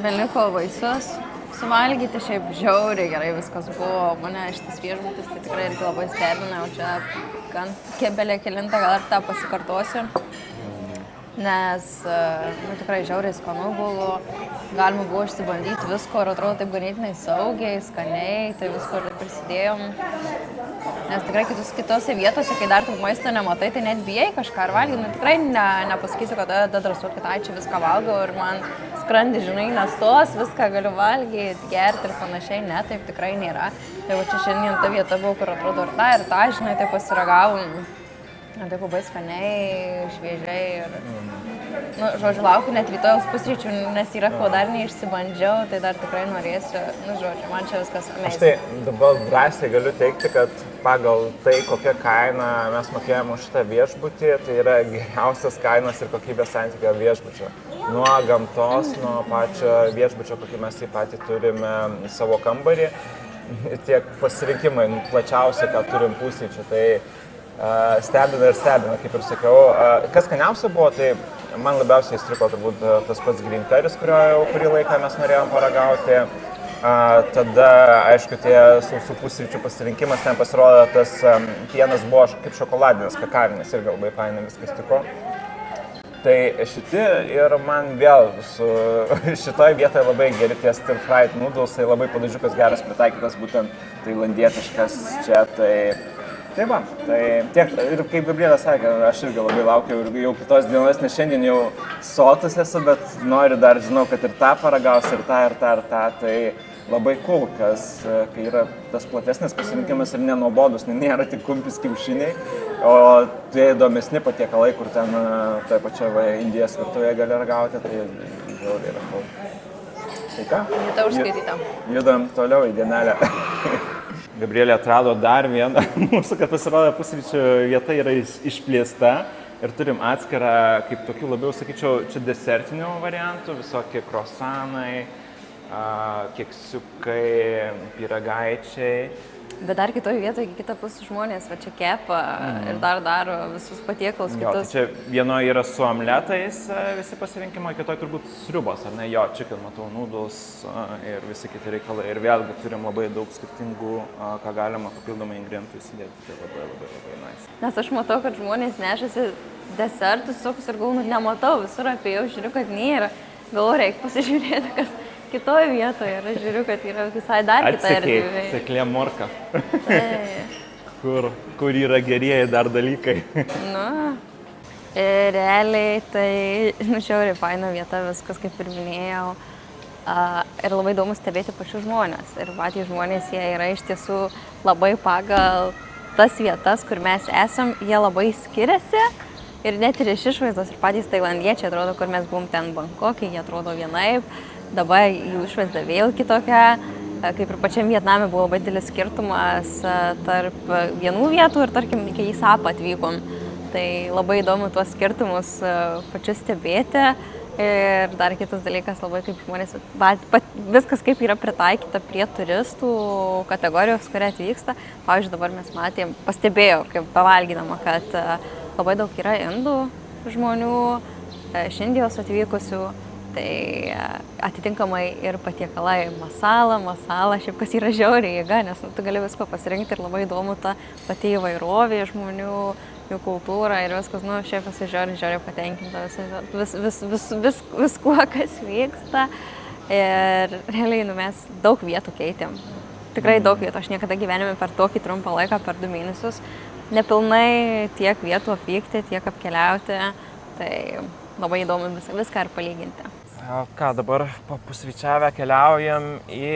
beliko vaisius suvalgyti, šiaip žiauriai gerai viskas buvo. Mane šitas viešbutis tai tikrai irgi labai stebina, o čia kebelė kelintą gal ir tą pasikartosiu. Nes tikrai žiauriai skanu buvo, galima buvo išsibandyti visko ir atrodo taip ganėtinai saugiai, skaniai, tai visko ir prisidėjom. Nes tikrai kitose vietose, kai dar taip maisto nematai, tai net bijai kažką ar valgyti. Tikrai nepasakysiu, kad drąsuot, kad čia viską valgau ir man skrandis, žinai, nestos, viską galiu valgyti, gerti ir panašiai. Ne, taip tikrai nėra. Tai va čia šiandien ta vieta buvo, kur atrodo ir tą, žinai, tai pasiragavom. Taip labai skaniai, šviežiai ir, žodžiu, laukiu net rytojaus pusryčių, nes yra ko dar neišsibandžiau, tai dar tikrai norėsiu, žodžiu, man čia viskas amazing. Aš tai dabar drąsiai galiu teikti, kad pagal tai, kokią kainą mes mokėjom už šitą viešbutį, tai yra geriausias kainos ir kokybės santykio viešbučio. Nuo gamtos, nuo pačio viešbučio, kokį mes taip pat turime savo kambarį, tiek pasirinkimai plačiausiai, ką turim pusryčių. Tai stebina, kaip ir sakiau. Kas skaniausia buvo, tai man labiausiai įstriko turbūt tas pats green currys, kurio jau kurį laiką mes norėjom paragauti. Tada, aišku, tie sausų pusryčių pasirinkimas, ten pasirodo, tas pienas buvo kaip šokoladinis, kakavinis, irgi labai fainai viskas tiko. Tai šitie ir man vėl su šitoj vietoje labai geri tie stir fried noodles, tai labai padažiukas geras pritaikytas, būtent tailandietiškas čia, tai va, tai tiek, ir kaip Gabrielė sakė, aš irgi labai laukiau ir jau kitos dienos, nes šiandien jau sotus esu, bet noriu dar, žinau, kad ir tą paragausiu, ir tą, tai labai cool, kas, kai yra tas platesnis pasirinkimas ir nenuobodus, nėra tik kumpis kiaušiniai, o tai įdomesni patiekalai, kur ten toje pačioje Indijos virtuvėje gali ragauti, tai žiauriai yra cool. Tai ką? Vieta užskaityta. Judam toliau į dienelę. Gabrielė atrado dar vieną, mūsų, kad pasirodo pusryčių vieta yra išplėsta ir turim atskirą, kaip tokių labiau, sakyčiau, čia desertinių variantų, visokie krosanai, keksiukai, pyragaičiai. Bet dar kitoje vietoje, kitą pusę žmonės va čia kepa ir dar daro visus patiekalus kitus. Jo, tai čia vienoje yra su omletais visi pasirinkimai, kitoje turbūt sriubos, ar ne? Jo, chicken, matau, noodles ir visi kiti reikalai. Ir vėlgi turim labai daug skirtingų, ką galima papildomai ingredientų įsidėti. Tai labai nice. Nes aš matau, kad žmonės nešasi desertus, sokus ir galvoju, nematau, visur apėjau, žiūriu, kad nėra. Galvoju, reikia pasižiūrėti, kas kitoje vietoje ir aš žiūriu, kad yra visai dar kita erdvė. Atseklė morka. kur yra gerieji dar dalykai. Ir realiai tai, žiauriai faina vieta, viskas kaip ir minėjau. Ir labai įdomu stebėti pačius žmonės. Ir patys žmonės, jie yra iš tiesų labai pagal tas vietas, kur mes esam, jie labai skiriasi. Ir net ir iš išvaizdos, ir patys tailandiečiai atrodo, kur mes buvom ten Bankoke, jie atrodo vienaip. Dabar jų išvaizda vėl kitokia, kaip ir pačiam Vietname buvo labai didelis skirtumas tarp vienų vietų ir tarkim, kai į Sapą atvykom. Tai labai įdomu tuos skirtumus pačius stebėti ir dar kitas dalykas labai kaip žmonės, viskas kaip yra pritaikyta prie turistų kategorijos, kurie atvyksta. Pavyzdžiui, dabar mes pastebėjau, kaip pavalgydama, kad labai daug yra indų žmonių, iš Indijos atvykusių. Tai atitinkamai ir patiekalai masala, šiaip kas yra žiauriai jėga, nes tu gali visko pasirinkti ir labai įdomu ta pati įvairovė žmonių, jų kultūra ir viskas, šiaip esu žiauriai patenkinta viskuo, kas vyksta. Ir realiai mes daug vietų keitėm. tikrai daug vietų, aš niekada gyvenime per tokį trumpą laiką, per 2 mėnesius, nepilnai tiek vietų apvykti, tiek apkeliauti, tai labai įdomu viską ir palyginti. Ką, dabar papusryčiavę keliaujam į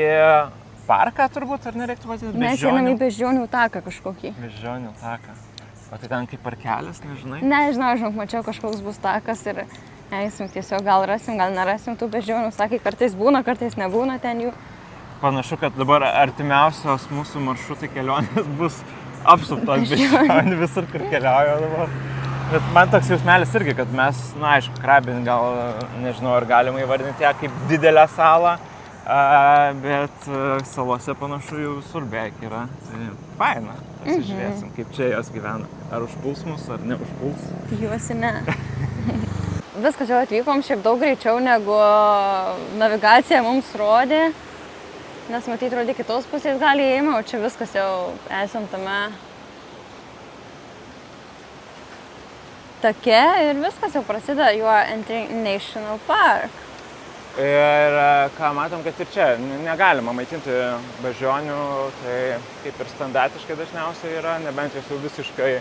parką turbūt, ar nereiktų vadinti? Mes einam į beždžionių taką kažkokį. Beždžionių taką. O tai ten kaip parkelis, nežinai? Nežinau, žinok, mačiau kažkoks bus takas ir eisim tiesiog, gal rasim, gal nerasim tų beždžionių. Sakė, kartais būna, kartais nebūna ten jų. Panašu, kad dabar artimiausios mūsų maršrutai kelionės bus apsuptos beždžionių visur, kur keliauja dabar. Bet man toks jausmelis irgi, kad mes, na aišku, Krabin gal, nežinau, ar galima įvardinti ją kaip didelę salą, bet salose panašu jau visur beveik yra. Tai faina, pasižiūrėsim, kaip čia jos gyvena. Ar užpuls mus, ar neužpuls. Tikiuosi ne. Viskas jau atvykom šiaip daug greičiau negu navigacija mums rodė. Nes matyt, rodė kitos pusės gali įėjimą, o čia viskas jau esam tame take ir viskas jau prasideda juo Entering National Park. Ir ką matom, kad ir čia negalima maitinti beždžionių, tai kaip ir standartiškai dažniausiai yra, nebent jos jau visiškai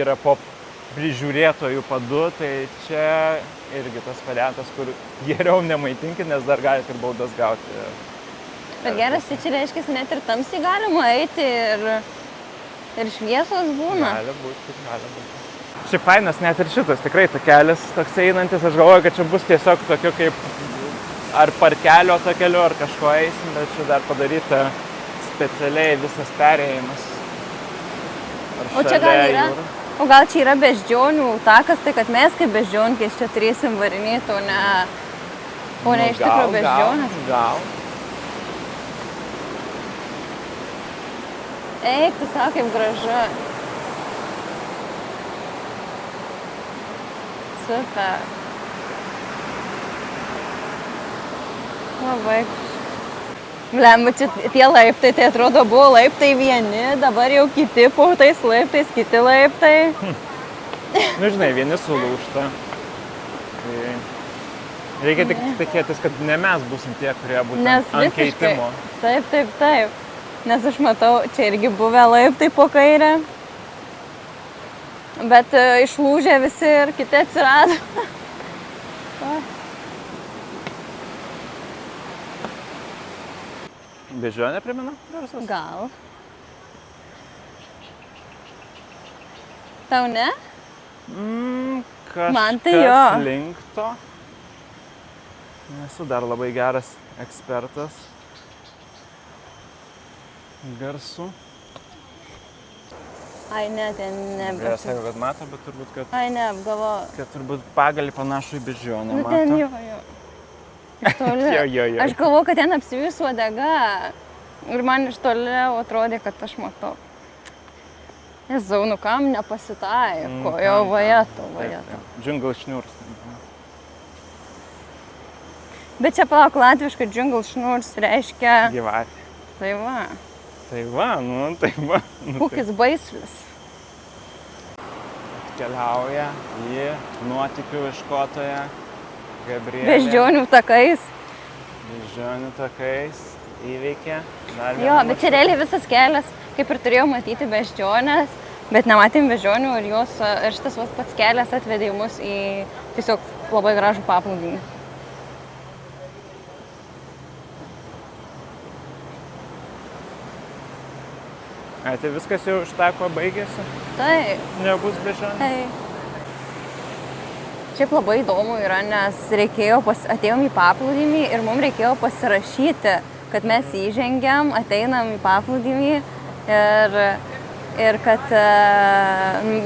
yra po prižiūrėtojų padu, tai čia irgi tas variantas, kur geriau nemaitinti, nes dar galite ir baudas gauti. Bet geras, tai čia reiškia, net ir tamsiai galima eiti ir šviesos būna. Gali būti. Šiaip fainas net ir šitas, tikrai takelis toks einantis, aš galvoju, kad čia bus tiesiog tokiu kaip ar parkelio takeliu, ar kažko eisim, bet čia dar padaryta specialiai visas perėjimas. O čia gal yra? O gal čia yra beždžionių takas, tai kad mes kaip beždžionkės čia turėsim varinėti, o ne iš tikrųjų beždžionės? Gal. Eik, tu savo kaip gražu. Super. Labai. Blemba, čia tie laiptai, tai atrodo buvo laiptai vieni, dabar jau kiti po tais laiptais, kiti laiptai. Nu, žinai, vieni sulūžta. Tai reikia tik tikėtis, kad ne mes būsim tie, kurie būtent ant keitimo. Taip. Nes aš matau, čia irgi buvę laiptai po kairę. Bet išlūžė visi ir kiti atsirado. Beždžionė primena? Gal. Tau ne? Kažkas man tai jo. Link to. Nesu dar labai geras ekspertas garsų. Ai ne, ten Jie sako, kad mato, bet turbūt, kad... Ai ne, apgalvoju. Kad turbūt pagalį panašų į beždžionę mato. Ten jo. Toli. Jo. Aš galvoju, kad ten apsivis uodega. Ir man iš toliau atrodė, kad aš matau. Jezau, nu kam nepasitaiko, jo vajeto. Jungle Schnurs. Bet čia palauk, latviškai Jungle Schnurs reiškia... Gyvatė. Tai va. Tai va. Kukis baislis. Keliauja į nuotykių ieškotoją Gabrielė. Beždžionių takais. Beždžionių takais įveikė. Jo, bet čia realiai visas kelias, kaip ir turėjau matyti beždžionės, bet nematėm beždžionių ir šitas pats kelias atvedė mus į tiesiog labai gražų paplūdimį. Tai viskas jau iš tako baigėsi? Taip. Nebus beždžionių? Taip. Šiaip labai įdomu yra, nes atėjom į paplūdimį ir mums reikėjo pasirašyti, kad mes įžengiam, ateinam į paplūdimį ir kad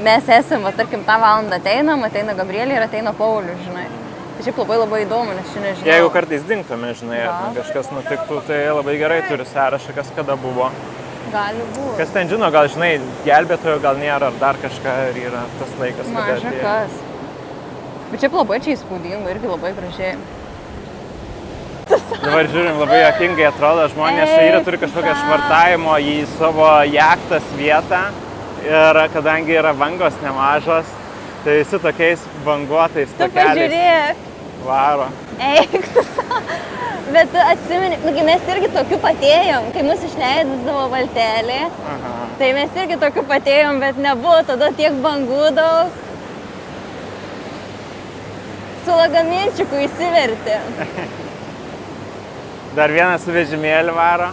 mes esam, tarkim, tą valandą ateina Gabrielė ir ateina Paulius, žinai. Tai šiaip labai įdomu, nes čia nežinau. Jeigu kartais dingtume, žinai, ar kažkas nutiktų, tai labai gerai turi sąrašą, kas kada buvo. Gali būti. Kas ten žino, gal žinai, gelbėtojo gal nėra, ar dar kažką, ir yra tas laikas, kada atėjo. Maža kas. Bet šiaip labai čia įspūdinga, irgi labai gražiai. Dabar žiūrim, labai juokingai atrodo, žmonės čia yra turi kažkokią švartavimo į savo jachtas vietą ir kadangi yra bangos nemažos, tai visi tokiais banguotais takeliais. Tu pažiūrėk. Varo. Eik, tu savo. Bet atsimeni, mes irgi tokių patėjom, kai mus išleidusdavo valtelį, tai mes irgi tokių patėjom, bet nebuvo tada tiek bangų daug. Su lagaminčiuku įsivertė. Dar vieną su vežimėlį varo.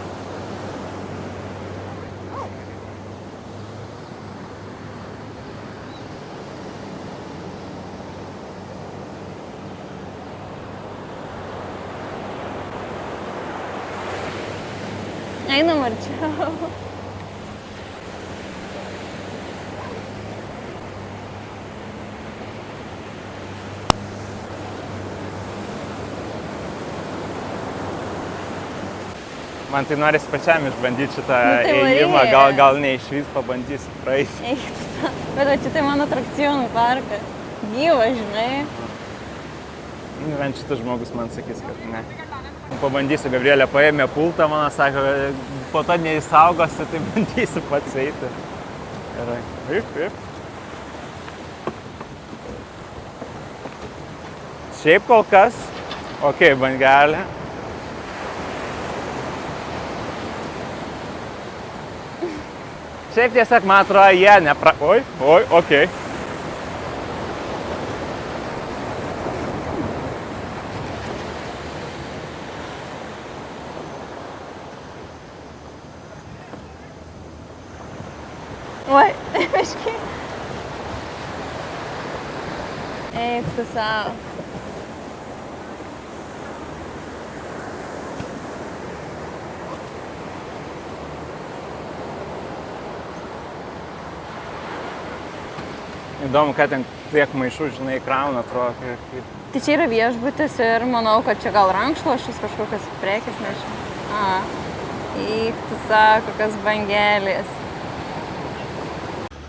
Einam arčiau. Man tai norisi pačiam išbandyti šitą tai ėjimą, varyk. gal neišvys pabandysiu praeiti. Eik tu sau. Bet čia tai mano atrakcionų parkas. Gyva, žinai. Vien šitas žmogus man sakys, kad ne. Pabandysiu, Gabrielė paėmė pultą, man sako, po to neįsaugosi, tai bandysiu pats eiti. Gerai. Taip. Šiaip kol kas, okei, bangelė. Šiaip tiesiog, man atrodo, jie Oi, okei. Oi, biškai. Eik tu sau. Įdomu, kad ten tiek maišų, žinai, krauna, atrodo, kaip... Tai čia yra viešbutis ir manau, kad čia gal rankšluošis kažkokios prekės nežinau. Eik tu sau, kokios bangelės.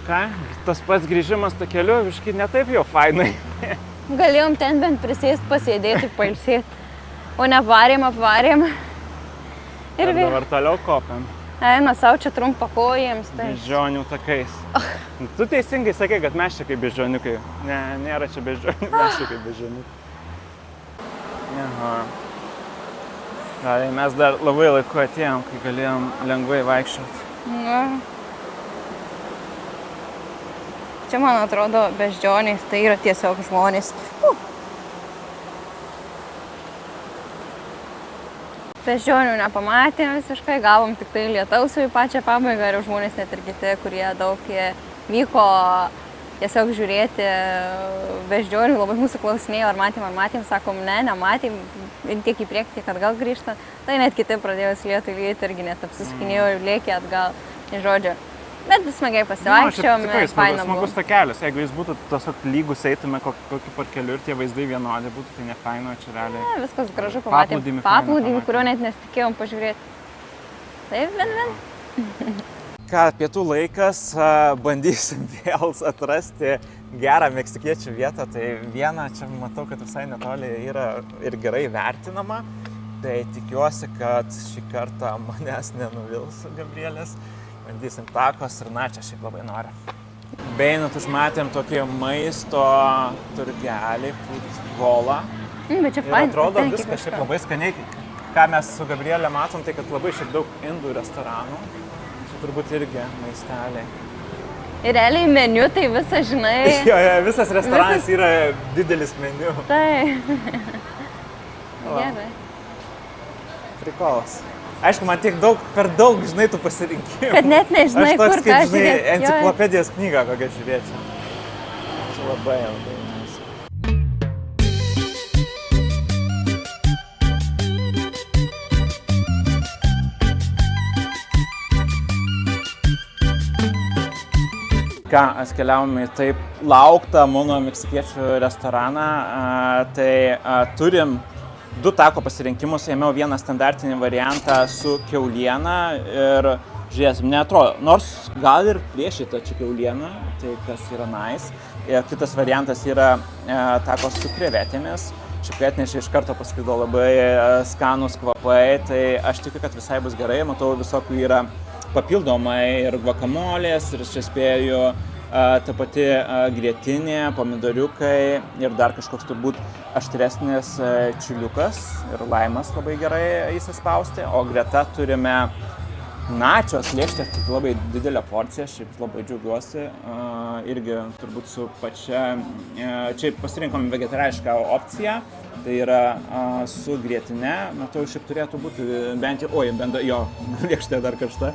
Ką? Tas pats grįžimas to keliu, viškai netaip jau fainai. Galėjom ten bent prisėsti, pasėdėti, pailsėti. O ne apvarėm. Ir dabar toliau kopiam. Eina savo čia trumpakojėms. Beždžionių takais. Tu teisingai sakai, kad mes čia kaip beždžioniukai. Ne, nėra čia beždžionių, mes čia kaip beždžioniukai. Aha. Mes dar labai laiku atėjom, kai galėjom lengvai vaikščioti. Čia, man atrodo, beždžionės, tai yra tiesiog žmonės. Beždžionių nepamatėm visiškai, gavom tik tai lietaus į pačią pabaigą ir žmonės net ir kiti, kurie daug vyko tiesiog žiūrėti beždžionių, labai mūsų klausinėjo, ar matėm, sakom, ne, nematėm, tiek į priekį, tiek atgal grįžta. Tai net kiti pradėjo slietų lyti irgi net apsisukinėjo ir lėkė atgal, žodžiu. Bet smagiai pasivaikščiom, faina buvo. Smagus takelis, jeigu jis būtų tiesiog lygus eitume kokį parkeliu ir tie vaizdai vienodi būtų, tai nefaino, čia realiai. Ne, viskas gražu, pamatėm paplūdimį, kurio net nesitikėjom pažiūrėti. Taip, vien. Ką, pietų laikas, bandysim vėl atrasti gerą meksikiečių vietą, tai vieną čia matau, kad visai netoli yra ir gerai vertinama, tai tikiuosi, kad šį kartą manęs nenuvils Gabrielės. Bandysim takos ir na, čia šiaip labai noriu. Beinat užmatėm tokį maisto turgelį, futbolą. Bet čia ir fain. Atrodo viskas šiaip labai skaniai. Ką mes su Gabrielė matom, tai kad labai šiaip daug indų restoranų. Čia turbūt irgi maisteliai. Ir realiai meniu tai visas, žinai. Jo, visas restoranas yra didelis meniu. Tai. Gerai. Prikolas. Aišku, man tiek daug, per daug, žinai, tų pasirinkimų. Kad net nežinai, kur ką žiūrėti. Aš toks, enciklopedijos knygą kokią žiūrėčiau. Čia labai nes. Ką, atkeliavome į taip lauktą mano meksikiečių restoraną, turim 2 tako pasirinkimus, ėmiau vieną standartinį variantą su kiauliena ir žiūrėsim, neatrodo, nors gal ir plėšyta čia kiauliena, tai kas yra nice. Ir kitas variantas yra tako su krevetėmis. Šiaip atnešė iš karto pasklido labai skanūs kvapai, tai aš tikiu, kad visai bus gerai. Matau, visokių yra papildomai ir guakamolės, ir čia spėju ta pati grietinė, pomidoriukai ir dar kažkoks turbūt aštresnis čiliukas ir laimas labai gerai įsispausti, o greta turime načios lėkštę, tik labai didelę porciją, šiaip labai džiaugiuosi, irgi turbūt su pačia, čia pasirinkom vegetarišką opciją, tai yra su grietine, matau, šiaip turėtų būti bent jau, jo, lėkštė dar karšta,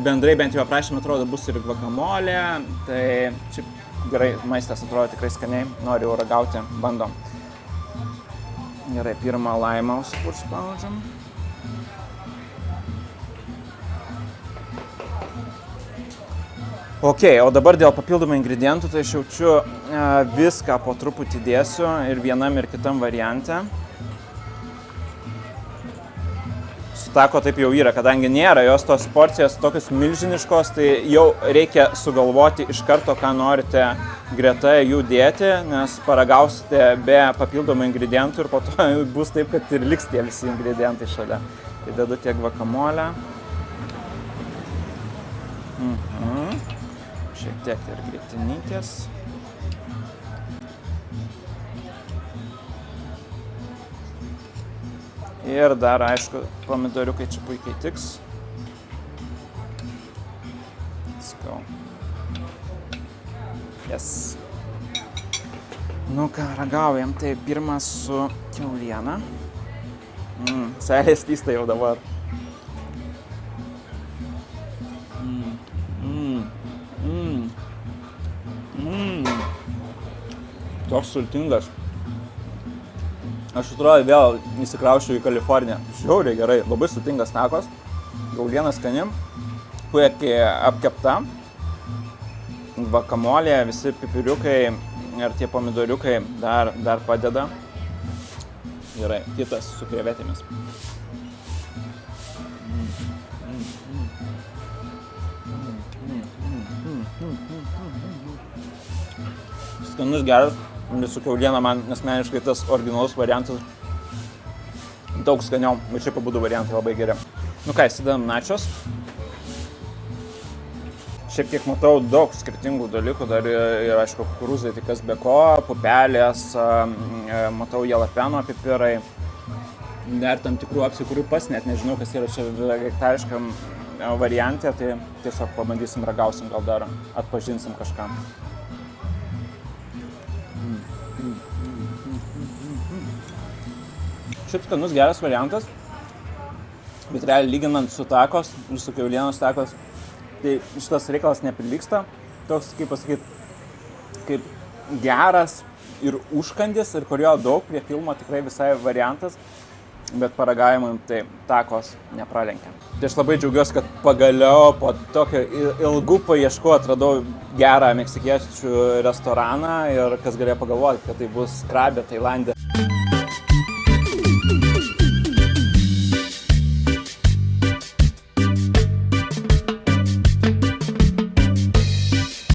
bendrai bent jau aprašymą atrodo bus ir guacamole, tai šiaip gerai, maistas atrodo tikrai skaniai, noriu ragauti, bandom. Gerai, pirmą laimą užspaudžiam. Ok, o dabar dėl papildomų ingredientų, tai aš jaučiu viską po truputį dėsiu ir vienam ir kitam variante. Su tako taip jau yra, kadangi nėra jos tos porcijos tokios milžiniškos, tai jau reikia sugalvoti iš karto, ką norite greta jų dėti, nes paragausite be papildomų ingredientų ir po to bus taip, kad ir liks tie visi ingredientai šalia. Tai dedu tiek guacamole. Šiek tiek ir grietinytės. Ir dar, aišku, pomidoriukai čia puikiai tiks. Skau. Yes. Nu ką, ragaujam. Tai pirmas su kiauliena. Seilės tysta jau dabar. Toks sultingas. Aš atrodo vėl įsikraušiu į Kaliforniją. Žiauriai gerai, labai sultingas takos. Kiauliena skani, puikiai apkepta. Guacamolė, visi pipiriukai ir tie pomidoriukai dar padeda. Gerai, kitas su krevetėmis. Skanus geras, su kiauliena man asmeniškai tas originalus variantas daug skaniau, bet šiaip abudu variantai labai geri. Nu ką, įsidedam načios. Šiek tiek matau daug skirtingų dalykų, dar ir aišku kukurūzai, tai kas be ko, pupelės, matau jalapeno pipirai, dar tam tikrų apsių, kurių pas net nežinau, kas yra čia vegetariškam variante, tai tiesiog pabandysim, ragausim, gal dar atpažinsim kažką. Šiaip skanus geras variantas, bet realiai lyginant su takos ir su kiaulienos takos, tai šitas reikalas neprilygsta. Toks, kaip pasakyti, kaip geras ir užkandis, ir kurio daug prie filmo tikrai visai variantas, bet paragavimui tai takos nepralenkia. Tai aš labai džiaugiuosi, kad pagaliau po tokio ilgų paieškų atradau gerą meksikiečių restoraną ir kas galėjo pagalvoti, kad tai bus Krabė Tailande.